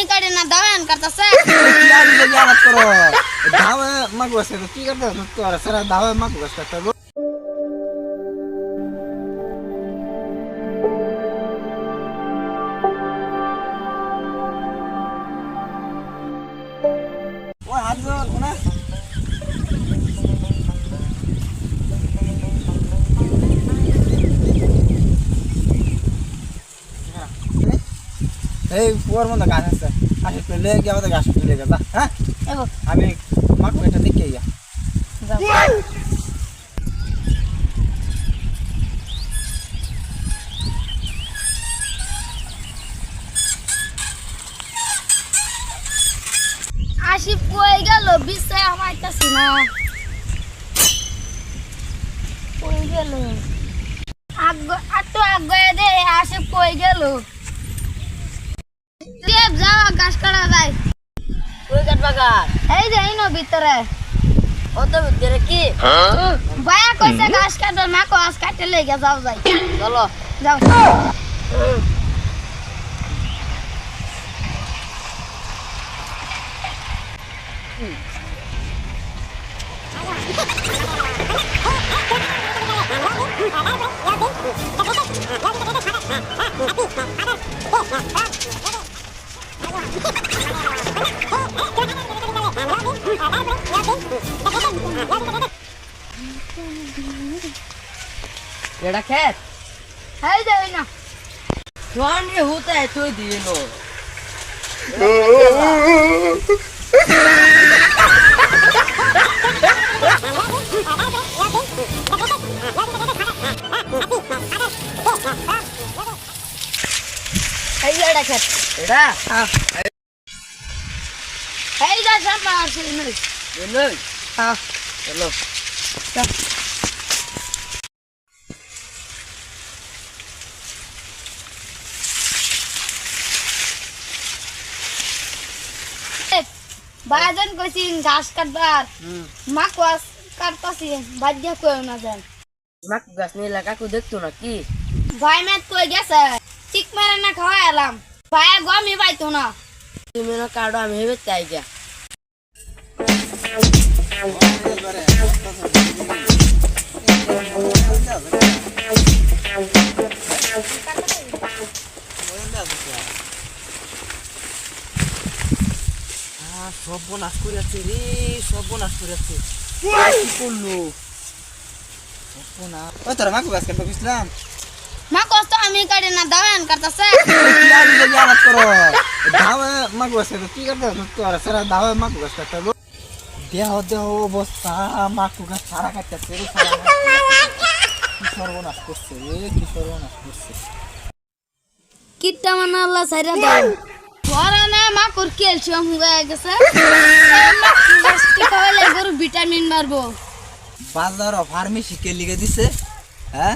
আমি কাটে না দাওয়ান করতেছে याद करो धावे मग बसते तो की करते हो तो सर धावे मग बसते तो वो हाथ जोड़ ना এই পুয়ার মধ্যে গাছ আছে আসে পেলে গিয়ে আমাদের গাছ তুলে গেল হ্যাঁ এগো আমি মাকে এটা দেখে ইয়া যাও আশিফ কই গেল বিছে আমার কাছে না কই গেল আগে দে আশিফ কই গেল দেব যাও গাছ কাটা যায় কই কাটবা গাছ এই যে ইনো ভিতরে অত ভিতরে কি ভাইয়া কইছে গাছ কাটার মা গাছ কাটতে লেগে যাও যাই চলো যাও एड़ा खेत এই যে ইনো जवान ये होता है तो दिए लो এই যে এটা খেত एड़ा এই যে সামনে আছে ইনো ये लो হ্যাঁ चलो বাজান কইছি গাছ কাটবার মা গাছ কাটতাছি বাধ্য কই না যান मक गस नहीं लगा को देख तो ना की ভাই মেত কই গেছে ঠিক মেরে না খাওয়া এলাম ভাই গমি পাইতো না তুমি না কাটো আমি হেবে চাই গিয়া সর্বনাশ করে আছে রে সর্বনাশ করে আছে কি করলো সর্বনাশ ওই তোরা মাকে গাছ কাটতে গেছিলাম মা কষ্ট আমি কাটে না দাওয়ান করতেছে याद करो धावे मग बसते तो की करते हो तो सर धावे मग बसते तो देह देह অবস্থা মাকু গাছ সারা কাটতেছে রে সারা কি সর্বনাশ করছে রে কি সর্বনাশ করছে কিটটা মানে আল্লাহ সাইরা দাও পরে না মা কোর ক্যালসিয়াম হয়ে গেছে মা গাছটি খাওয়ালে গরু ভিটামিন মারবো বাজার ফার্মেসি কে লিখে দিছে হ্যাঁ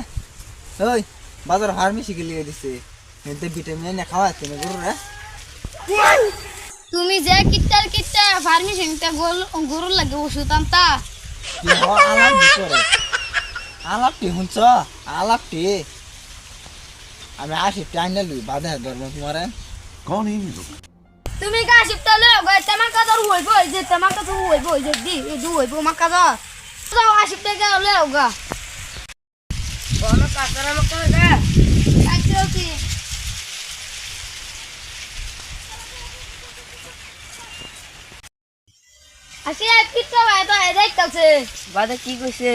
ওই বাজার ফার্মেসি কে লিখে দিছে এতে ভিটামিন না খাওয়াতে না গরু রে তুমি যে কিটটা ফার্মেসিটা গরুর লাগে ওষুধ আনতা কি হ আলাপ করে আলাপটি হুঁচ আলাপটি আমি আসি টাইনে লুই বাধা ধরব তোমারে कौन है ये लोग তুমি গাছিপটা লও গো তোমার কাদর হইবো যে তোমার কাছে হইবো যে দি দু হইবো মা কাদর যাও আসিপটা গেল লও গা কোন কাকরা মক দে আইতেছি আসি কিটটা ভাই তো দেখতাছে বাদে কি কইছে